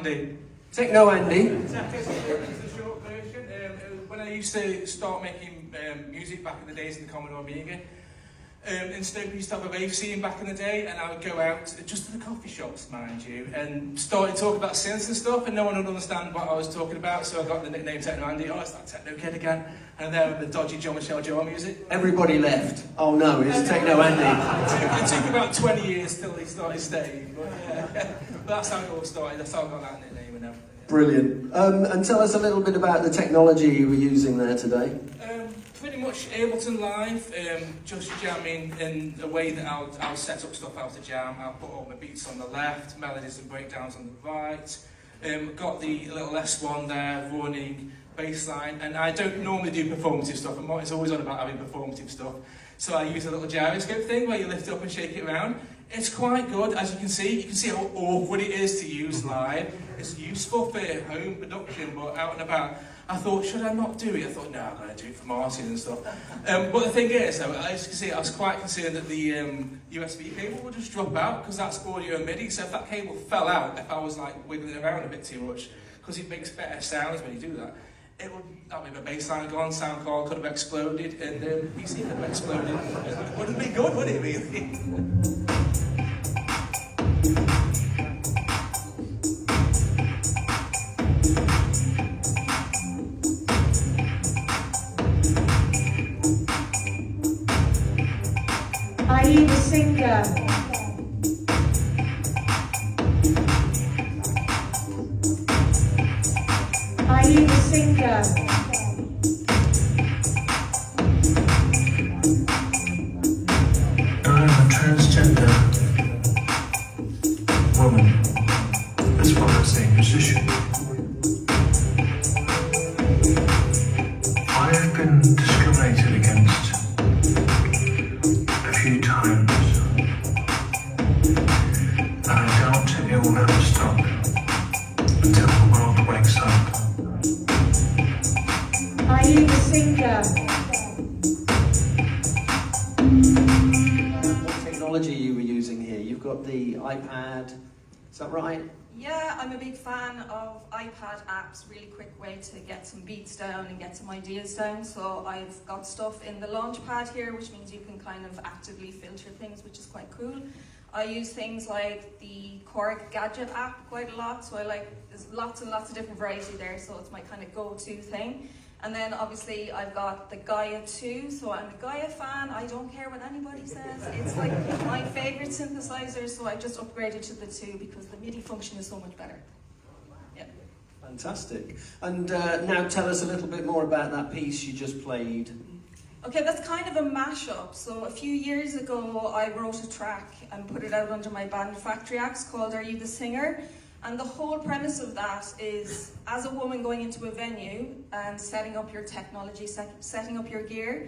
Andy. Techno Andy. It's a short version. When I used to start making music back in the days in the Commodore Amiga, in Stoke we used to have a rave scene back in the day, and I would go out just to the coffee shops, mind you, and started talking about synths and stuff, and no one would understand what I was talking about, so I got the nickname Techno Andy. Oh, it's that techno kid again. And then with the dodgy John Michel Joe music. Everybody left. Oh no, it's Techno Andy. It took about 20 years till he started staying, but that's how it all started. That's how I got that nickname and everything. Brilliant. And tell us a little bit about the technology you were using there today. Pretty much Ableton Live, just jamming in a way that I'll set up stuff out to jam. I'll put all my beats on the left, melodies and breakdowns on the right. Got the little S1 there running bass line, and I don't normally do performative stuff. It's always on about having performative stuff. So I use a little gyroscope thing where you lift it up and shake it around. It's quite good, as you can see. You can see how awkward it is to use live. It's useful for home production, but out and about, I thought, should I not do it? I thought, no, I'm going to do it for Martin and stuff. But the thing is, as you can see, I was quite concerned that the USB cable would just drop out, because that's audio and MIDI. So if that cable fell out, if I was like wiggling around a bit too much, because it makes better sounds when you do that, that would be my bass line gone, sound card could have exploded, and PC could have exploded. It wouldn't be good, would it, really? Are you the singer? Are you the singer? I'm a transgender woman, as well as a musician. I have been discriminated against a few times, and I doubt it will never stop until the world wakes up. Are you the singer? What technology you were using here? You've got the iPad, is that right? Yeah, I'm a big fan of iPad apps, really quick way to get some beats down and get some ideas down. So I've got stuff in the Launchpad here, which means you can kind of actively filter things, which is quite cool. I use things like the Korg Gadget app quite a lot, so there's lots and lots of different variety there, so it's my kind of go-to thing. And then obviously I've got the Gaia 2, so I'm a Gaia fan. I don't care what anybody says. It's like my favorite synthesizer, so I just upgraded to the 2 because the MIDI function is so much better. Yeah. Fantastic. And now tell us a little bit more about that piece you just played. Okay, that's kind of a mashup. So a few years ago, I wrote a track and put it out under my band Factory Acts called Are You the Singer? And the whole premise of that is, as a woman going into a venue and setting up your technology, setting up your gear,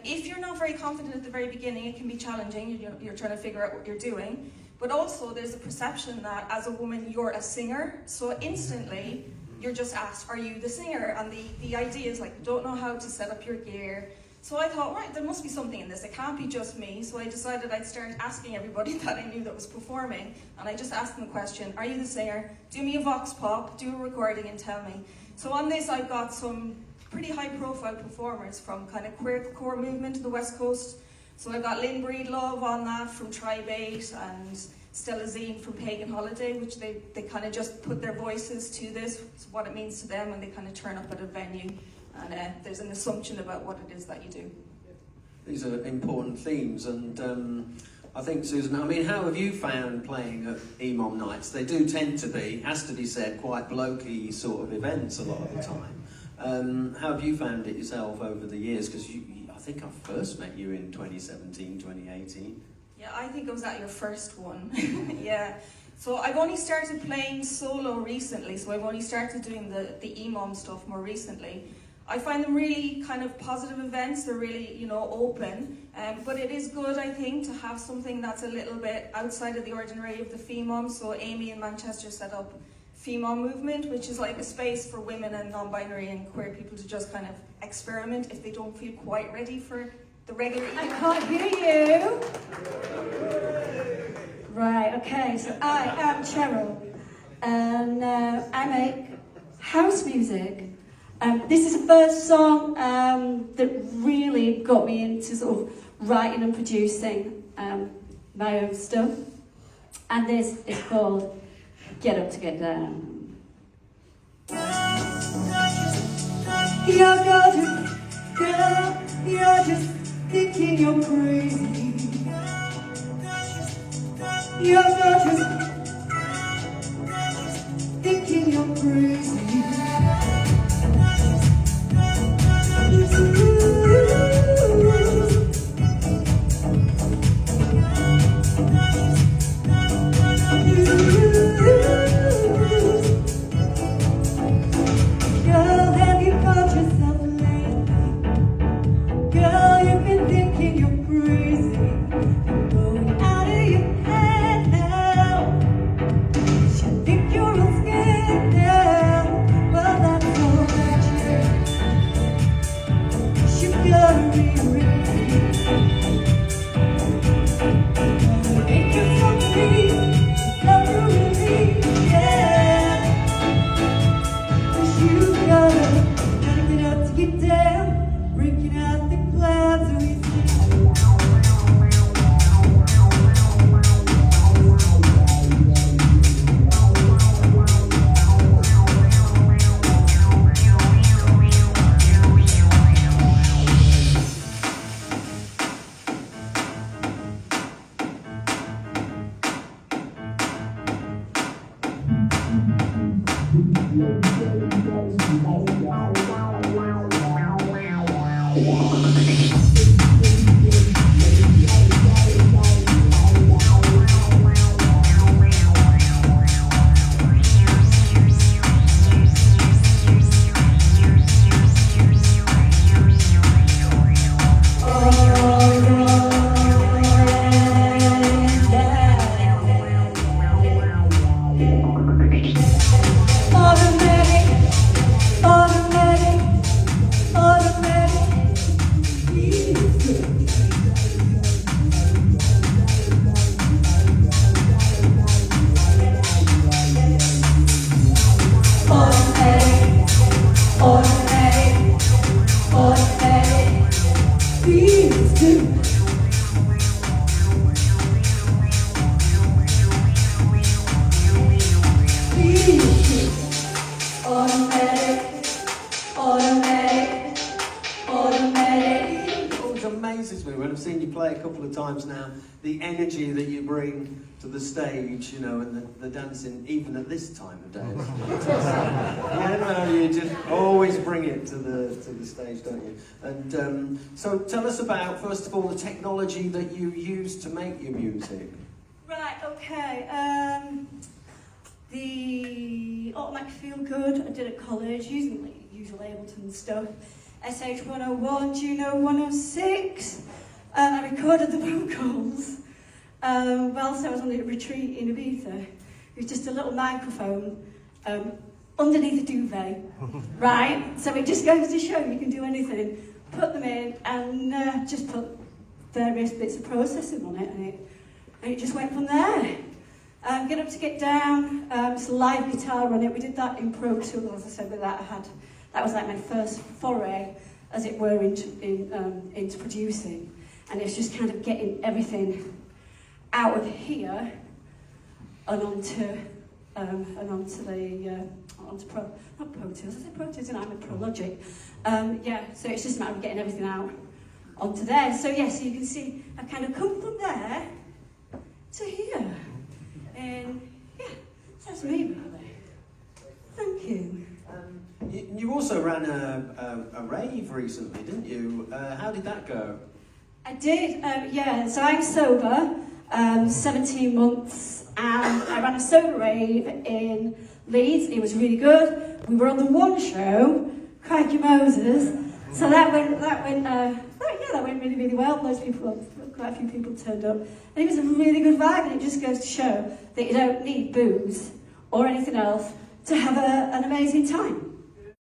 if you're not very confident at the very beginning, it can be challenging. You're trying to figure out what you're doing. But also there's a perception that as a woman, you're a singer. So instantly, you're just asked, are you the singer? And the idea is like, you don't know how to set up your gear. So I thought, right, there must be something in this. It can't be just me. So I decided I'd start asking everybody that I knew that was performing. And I just asked them the question, are you the singer? Do me a vox pop, do a recording and tell me. So on this, I've got some pretty high profile performers from kind of queercore movement to the West Coast. So I've got Lynn Breedlove on that from Tribe 8 and Stella Zine from Pagan Holiday, which they kind of just put their voices to this, what it means to them when they kind of turn up at a venue. And there's an assumption about what it is that you do. These are important themes, and I think, Susan, I mean, how have you found playing at EMOM nights? They do tend to be, has to be said, quite blokey sort of events a lot of the time. How have you found it yourself over the years? Because I think I first met you in 2017, 2018. Yeah, I think I was at your first one. Yeah. So I've only started playing solo recently, so I've only started doing the EMOM stuff more recently. I find them really kind of positive events. They're really, open. But it is good, I think, to have something that's a little bit outside of the ordinary of the FEMOM. So Amy in Manchester set up FEMOM Movement, which is like a space for women and non-binary and queer people to just kind of experiment if they don't feel quite ready for the regular. I can't hear you. Right, okay, so I am Cheryl. and I make house music. This is the first song that really got me into sort of writing and producing my own stuff. And this is called Get Up to Get Down. You're gorgeous, girl, you're just thinking you're crazy. You're gorgeous, thinking you're crazy. Girl, have you got yourself lately? Girl, you've been thinking you're crazy. You're going out of your head now. You think you're all scared now. Well, that's all that you gotta be ready. Make yourself free, love to release, yeah. 'Cause you gotta get up to get down, breaking out the clouds and we amazes me when I've seen you play a couple of times now, the energy that you bring to the stage, you know, and the dancing, even at this time of day. Yeah, no, you just always bring it to the stage, don't you? And so tell us about, first of all, the technology that you use to make your music. Right, okay. The automatic feel good I did at college, using usual Ableton stuff. SH101, Juno 106. I recorded the vocals whilst I was on a retreat in Ibiza. It was just a little microphone underneath a duvet, right? So it just goes to show you can do anything. Put them in and just put various bits of processing on it, and it just went from there. Get Up to Get Down, it's a live guitar on it. We did that in Pro Tools, as I said, with that that was like my first foray, as it were, into producing. And it's just kind of getting everything out of here and onto not Pro Tools, I said Pro Tools, and I'm a Pro Logic. Yeah, so it's just a matter of getting everything out onto there. So yeah, so you can see I've kind of come from there to here. And yeah, that's me really. Thank you. You also ran a rave recently, didn't you? How did that go? I did, yeah. So I'm sober, 17 months, and I ran a sober rave in Leeds. It was really good. We were on the One show, Crikey Moses. So that went really, really well. Quite a few people turned up, and it was a really good vibe. And it just goes to show that you don't need booze or anything else to have an amazing time.